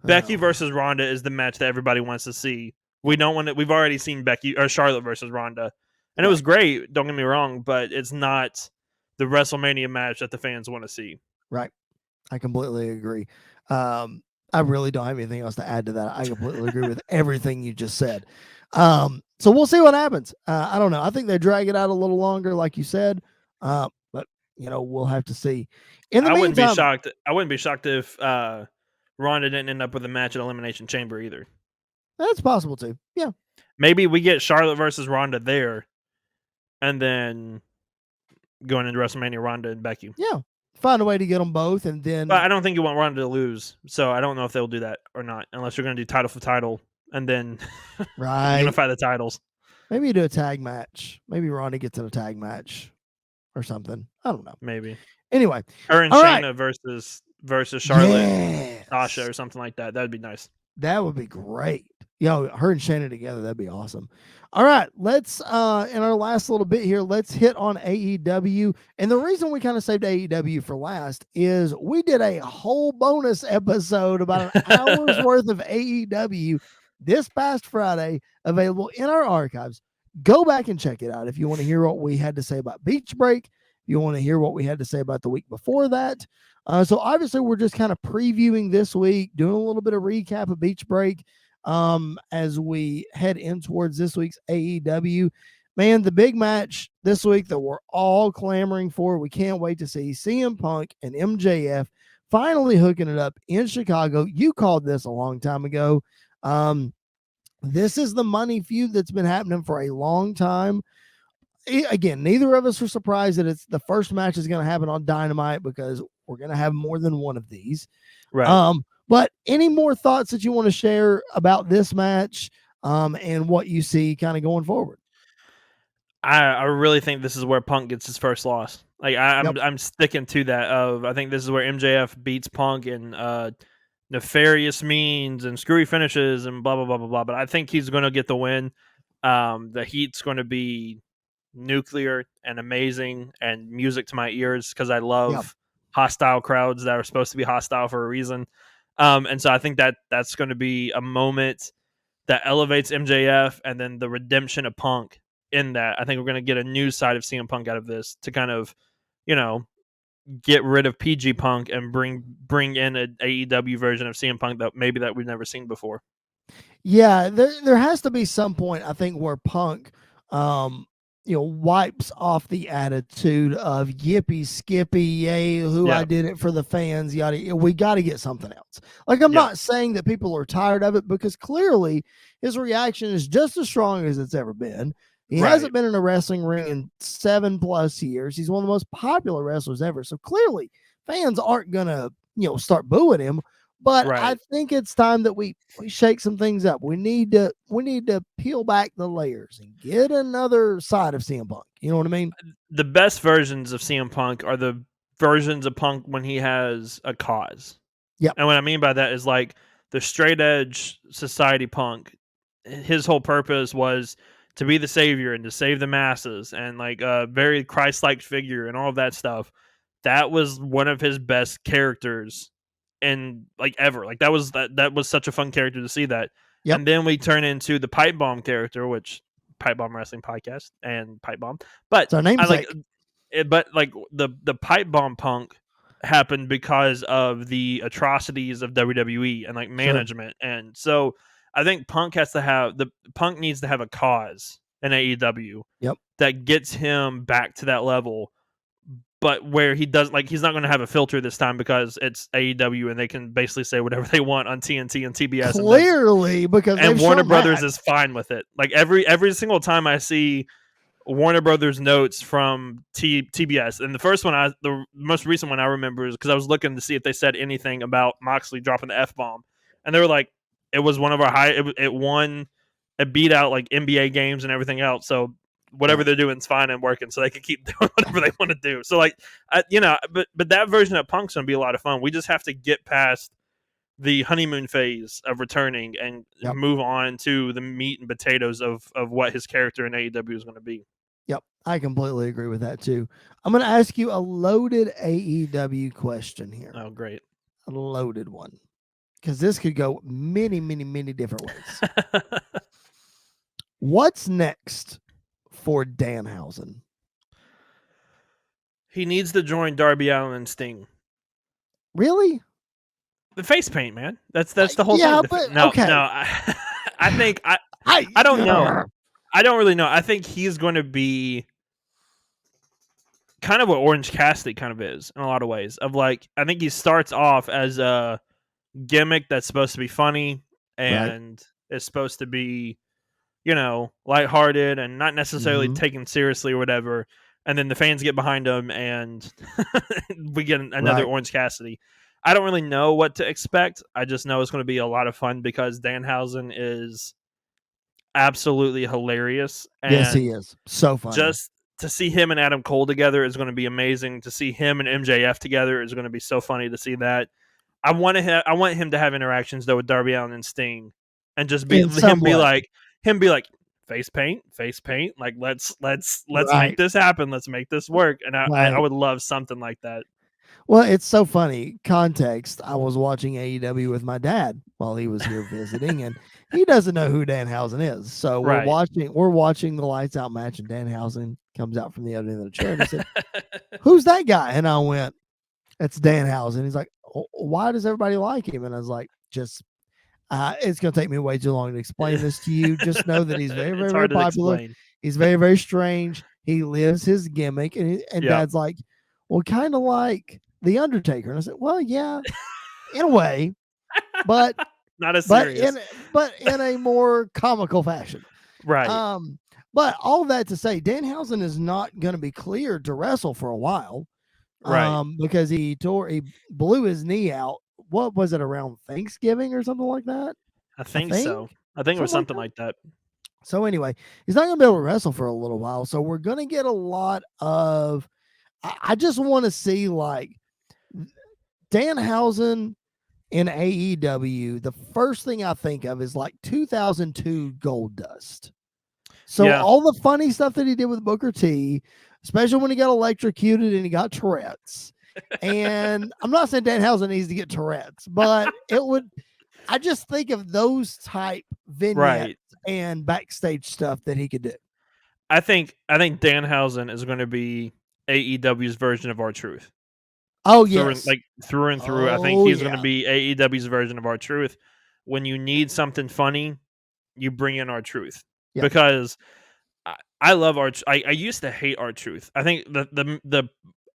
Becky versus Ronda is the match that everybody wants to see. We don't want it. We've already seen Becky or Charlotte versus Ronda, and it was great. Don't get me wrong, but it's not the WrestleMania match that the fans want to see.
Right. I completely agree. I really don't have anything else to add to that. I completely agree with everything you just said. So we'll see what happens. I don't know. I think they drag it out a little longer, like you said. But we'll have to see. In the meantime,
I wouldn't be shocked if Ronda didn't end up with a match at Elimination Chamber either.
That's possible too. Yeah.
Maybe we get Charlotte versus Ronda there, and then going into WrestleMania, Ronda and Becky.
Yeah. Find a way to get them both, and then.
But I don't think you want Ronda to lose, so I don't know if they'll do that or not, unless you're going to do title for title and then unify the titles.
Maybe you do a tag match. Maybe Ronda gets in a tag match or something. I don't know.
Maybe.
Anyway,
her and Shayna versus Charlotte, Sasha, or something like that. That'd be nice.
That would be great. Her and Shayna together, that'd be awesome. All right, let's in our last little bit here, let's hit on AEW. And the reason we kind of saved AEW for last is we did a whole bonus episode about an hour's worth of AEW this past Friday, available in our archives. Go back and check it out if you want to hear what we had to say about Beach Break. You want to hear what we had to say about the week before that. So obviously we're just kind of previewing this week, doing a little bit of recap of Beach Break as we head in towards this week's AEW. Man, the big match this week that we're all clamoring for. We can't wait to see CM Punk and MJF finally hooking it up in Chicago. You called this a long time ago. This is the money feud that's been happening for a long time. Again, neither of us are surprised that it's the first match is going to happen on Dynamite because we're going to have more than one of these.
Right.
But any more thoughts that you want to share about this match and what you see kind of going forward?
I really think this is where Punk gets his first loss. Like I'm sticking to that. I think this is where MJF beats Punk in nefarious means and screwy finishes and blah blah blah blah blah. But I think he's going to get the win. The heat's going to be nuclear and amazing and music to my ears because I love hostile crowds that are supposed to be hostile for a reason. And so I think that's going to be a moment that elevates MJF and then the redemption of Punk in that. I think we're going to get a new side of CM Punk out of this to kind of, get rid of PG Punk and bring in an AEW version of CM Punk that we've never seen before.
Yeah, there has to be some point, I think, where Punk wipes off the attitude of yippee skippy, yay, I did it for the fans, yada. We got to get something else. Like, I'm not saying that people are tired of it because clearly his reaction is just as strong as it's ever been. He hasn't been in a wrestling ring in 7+ years. He's one of the most popular wrestlers ever. So clearly fans aren't going to, start booing him. But I think it's time that we shake some things up. We need to peel back the layers and get another side of CM Punk. You know what I mean?
The best versions of CM Punk are the versions of Punk when he has a cause.
Yeah.
And what I mean by that is like the straight edge society Punk. His whole purpose was to be the savior and to save the masses and like a very Christ-like figure and all of that stuff. That was one of his best characters. And like ever, like that was such a fun character to see that. And then we turn into the PipeBomb character, which PipeBomb Wrestling Podcast and PipeBomb. But
it's our name,
but like the PipeBomb Punk happened because of the atrocities of WWE and like management, and so I think Punk needs to have a cause in AEW.
Yep.
That gets him back to that level. but where he does he's not going to have a filter this time because it's AEW and they can basically say whatever they want on TNT and TBS.
Clearly, because
and
they've
Warner
shown
Brothers
that.
is fine with it. Like every single time I see Warner Brothers notes from TBS, and the most recent one I remember is because I was looking to see if they said anything about Moxley dropping the F-bomb, and they were like, it was one of our it beat out like NBA games and everything else. So whatever they're doing is fine and working, so they can keep doing whatever they want to do. So but that version of Punk's gonna be a lot of fun. We just have to get past the honeymoon phase of returning and move on to the meat and potatoes of what his character in AEW is going to be.
Yep, I completely agree with that too. I'm going to ask you a loaded AEW question here.
Oh, great.
A loaded one. Because this could go many, many, many different ways. What's next for Danhausen?
He needs to join Darby Allin and Sting.
Really?
The face paint, man. That's the whole thing.
But
no,
okay.
no. I think I don't know. I don't really know. I think he's going to be kind of what Orange Cassidy kind of is in a lot of ways. Of like, I think he starts off as a gimmick that's supposed to be funny and is supposed to be, lighthearted and not necessarily taken seriously or whatever. And then the fans get behind him and we get another Orange Cassidy. I don't really know what to expect. I just know it's going to be a lot of fun because Danhausen is absolutely hilarious. And
yes, he is. So funny.
Just to see him and Adam Cole together is going to be amazing. To see him and MJF together is going to be so funny to see that. I want him to have interactions though with Darby Allin and Sting, and just be like face paint. Like let's make this happen. Let's make this work. And I would love something like that.
Well, it's so funny. Context, I was watching AEW with my dad while he was here visiting, and he doesn't know who Danhausen is. So we're watching the lights out match, and Danhausen comes out from the other end of the chair and he said, "Who's that guy?" And I went, "It's Danhausen." He's like, "Why does everybody like him?" And I was like, "Just it's going to take me way too long to explain this to you. Just know that he's very, very, very popular. He's very, very strange. He lives his gimmick." And Dad's like, "Well, kind of like The Undertaker." And I said, "Well, yeah, in a way, but
not as serious,
but in a more comical fashion."
Right.
But all that to say, Danhausen is not going to be cleared to wrestle for a while.
Right.
Because he blew his knee out. What was it, around Thanksgiving or something like that?
I think so. I think it was something like that.
So anyway, he's not going to be able to wrestle for a little while. So we're going to get a lot of, I just want to see like Danhausen in AEW. The first thing I think of is like 2002 Goldust. So all the funny stuff that he did with Booker T, especially when he got electrocuted and he got Tourette's. And I'm not saying Danhausen needs to get Tourette's, but I just think of those type vignettes and backstage stuff that he could do.
I think Danhausen is going to be AEW's version of R-Truth.
Oh, yes.
Through and through. I think he's going to be AEW's version of R-Truth. When you need something funny, you bring in R-Truth. Yep. Because I love R-Truth. I used to hate R-Truth. I think the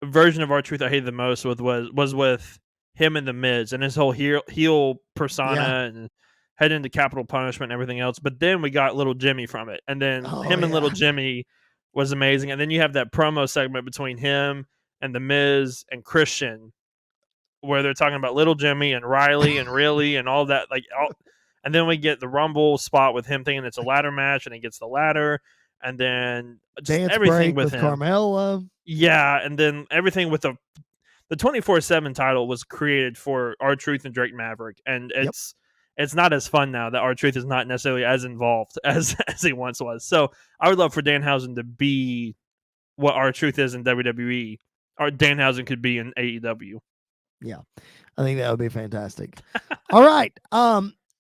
version of R-Truth I hated the most was with him and the Miz and his whole heel persona and head into Capital Punishment and everything else. But then we got Little Jimmy from it, and then him and Little Jimmy was amazing. And then you have that promo segment between him and the Miz and Christian, where they're talking about Little Jimmy and Riley and Riley and all that. And then we get the Rumble spot with him thinking it's a ladder match, and he gets the ladder, and then
dance
everything
with
him.
Carmella.
Yeah, and then everything with the 24/7 title was created for R-Truth and Drake Maverick, and it's not as fun now that R-Truth is not necessarily as involved as he once was. So I would love for Danhausen to be what R-Truth is in WWE, or Danhausen could be in AEW.
Yeah, I think that would be fantastic. All right,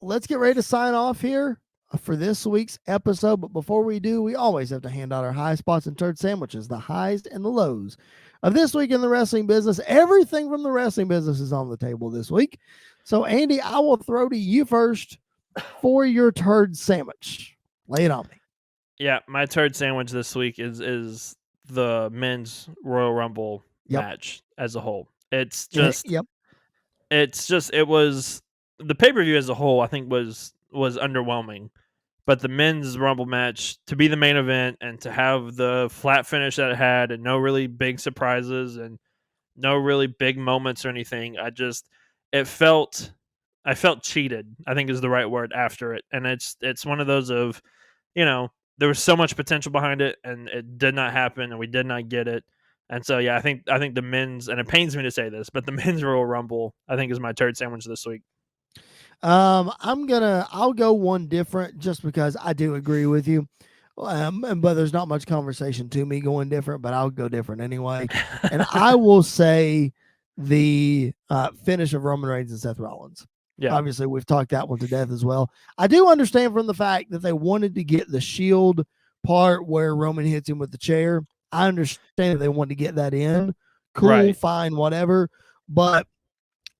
let's get ready to sign off here for this week's episode. But before we do, we always have to hand out our high spots and turd sandwiches, the highs and the lows of this week in the wrestling business. Everything from the wrestling business is on the table this week. So, Andy, I will throw to you first for your turd sandwich. Lay it on me.
Yeah, my turd sandwich this week is the men's Royal Rumble
Yep.
match as a whole. It's
Yeah,
just
yep.
it was the pay-per-view as a whole, I think was underwhelming. But the men's Rumble match to be the main event and to have the flat finish that it had and no really big surprises and no really big moments or anything, it felt I felt cheated, I think is the right word after it. And it's one of those of, there was so much potential behind it and it did not happen and we did not get it. And so yeah, I think the men's, and it pains me to say this, but the men's Royal Rumble I think is my turd sandwich this week.
I'll go one different just because I do agree with you. But there's not much conversation to me going different, but I'll go different anyway. And I will say the finish of Roman Reigns and Seth Rollins.
Yeah.
Obviously, we've talked that one to death as well. I do understand from the fact that they wanted to get the Shield part where Roman hits him with the chair. I understand that they wanted to get that in. Cool,
Right.
fine, whatever. But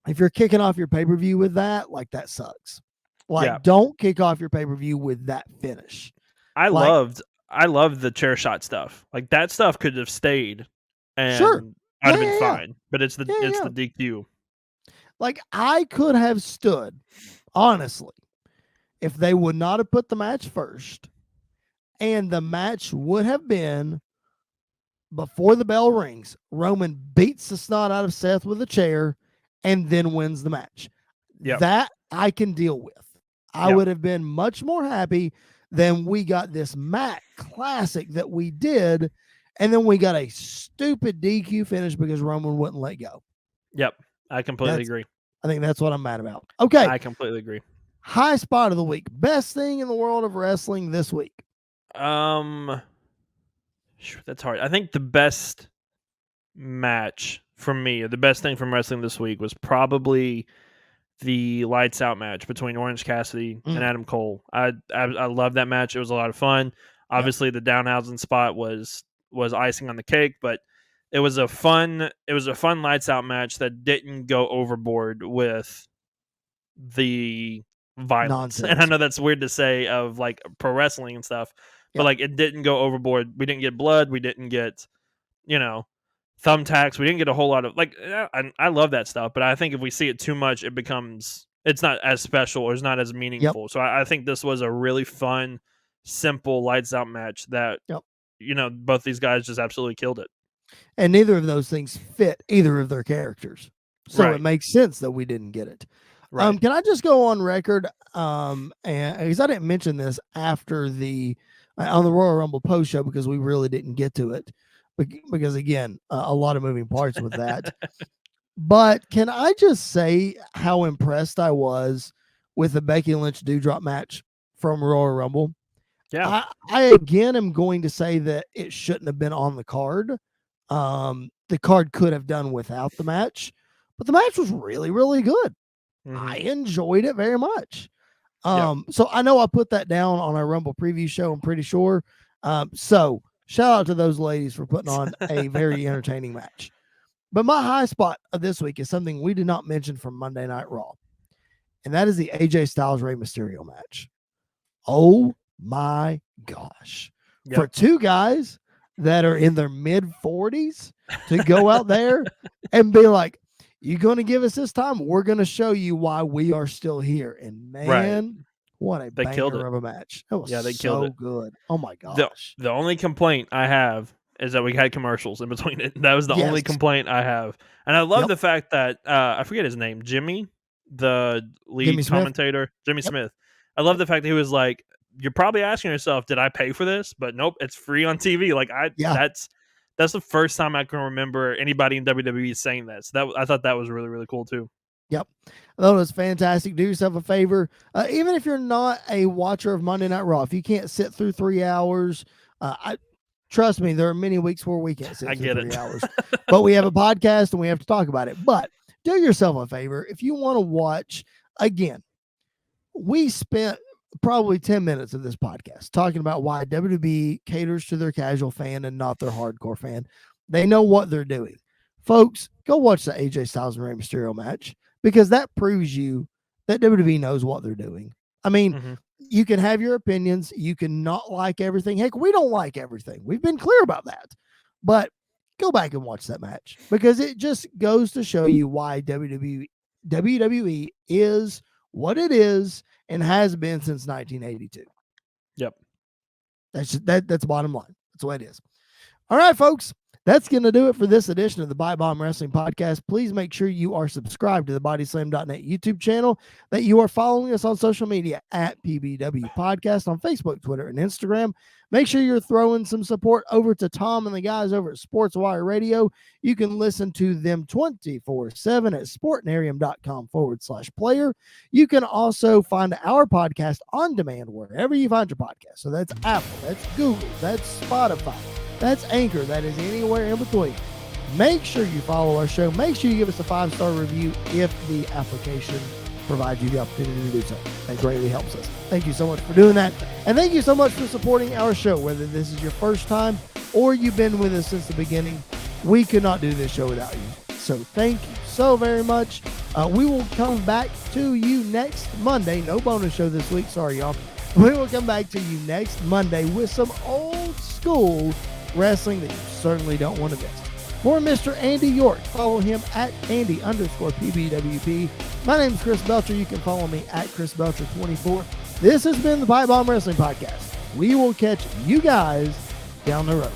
if you're kicking off your pay-per-view with that, like, that sucks. Like,
Yeah.
don't kick off your pay-per-view with that finish.
I
Like,
loved the chair shot stuff. Like that stuff could have stayed and
sure.
I'd have
Yeah,
been
yeah.
fine. But it's the
Yeah.
DQ.
Like, I could have stood, honestly, if they would not have put the match first, and the match would have been before the bell rings, Roman beats the snot out of Seth with a chair and then wins the match.
Yep.
That I can deal with. I
Yep.
would have been much more happy than we got this Matt classic that we did, and then we got a stupid DQ finish because Roman wouldn't let go.
Yep. I completely agree.
I think that's what I'm mad about. Okay.
I completely agree.
High spot of the week. Best thing in the world of wrestling this week.
That's hard. I think the best match from me, or the best thing from wrestling this week, was probably the lights out match between Orange Cassidy and Adam Cole. I love that match. It was a lot of fun. Obviously, the Danhausen spot was icing on the cake, but it was a fun lights out match that didn't go overboard with the violence.
Nonsense.
And I know that's weird to say of like pro wrestling and stuff, but like it didn't go overboard. We didn't get blood. We didn't get, thumbtacks. We didn't get a whole lot of like. I love that stuff, but I think if we see it too much, it's not as special or it's not as meaningful. So I think this was a really fun, simple lights out match that both these guys just absolutely killed it.
And neither of those things fit either of their characters, so it makes sense that we didn't get it. Right. Can I just go on record? And because I didn't mention this after on the Royal Rumble post show because we really didn't get to it. Because again, a lot of moving parts with that. But can I just say how impressed I was with the Becky Lynch Dewdrop match from Royal Rumble?
Yeah.
I again am going to say that it shouldn't have been on the card. The card could have done without the match, but the match was really, really good. Mm-hmm. I enjoyed it very much. So I know I put that down on our Rumble preview show, I'm pretty sure. So shout out to those ladies for putting on a very entertaining match. But my high spot of this week is something we did not mention from Monday Night Raw, and that is the AJ Styles Rey Mysterio match. Oh my gosh. Yep. For two guys that are in their mid-40s to go out there and be like, you're going to give us this time? We're going to show you why we are still here. And man, what a banger of a match. That was
they killed it.
Good. Oh my gosh.
The only complaint I have is that we had commercials in between it. That was the only complaint I have. And I love the fact that, I forget his name, Jimmy, the lead commentator, Jimmy Smith. I love the fact that he was like, you're probably asking yourself, did I pay for this? But nope, it's free on TV. Like that's the first time I can remember anybody in WWE saying that. So I thought that was really, really cool too.
Yep. That was fantastic. Do yourself a favor. Even if you're not a watcher of Monday Night Raw, if you can't sit through 3 hours, trust me, there are many weeks where we can't sit through 3 hours. But we have a podcast and we have to talk about it. But do yourself a favor. If you want to watch, again, we spent probably 10 minutes of this podcast talking about why WWE caters to their casual fan and not their hardcore fan. They know what they're doing. Folks, go watch the AJ Styles and Rey Mysterio match because that proves you that WWE knows what they're doing. I mean, you can have your opinions. You can not like everything. Heck, we don't like everything. We've been clear about that. But go back and watch that match, because it just goes to show you why WWE is what it is and has been since 1982.
Yep.
That's the bottom line. That's the way it is. All right, folks. That's going to do it for this edition of the PipeBomb Wrestling Podcast. Please make sure you are subscribed to the BodySlam.net YouTube channel, that you are following us on social media at PBW Podcast on Facebook, Twitter, and Instagram. Make sure you're throwing some support over to Tom and the guys over at SportsWire Radio. You can listen to them 24/7 at sportnarium.com/player. You can also find our podcast on demand wherever you find your podcast. So that's Apple, that's Google, that's Spotify, that's Anchor, that is anywhere in between. Make sure you follow our show. Make sure you give us a 5-star review if the application provides you the opportunity to do so. That greatly helps us. Thank you so much for doing that. And thank you so much for supporting our show, whether this is your first time or you've been with us since the beginning. We could not do this show without you. So thank you so very much. We will come back to you next Monday. No bonus show this week. Sorry, y'all. We will come back to you next Monday with some old school wrestling that you certainly don't want to miss. For Mr. Andy York, follow him at Andy_PBWP. My name is Chris Belcher. You can follow me at ChrisBelcher24. This has been the PipeBomb Wrestling Podcast. We will catch you guys down the road.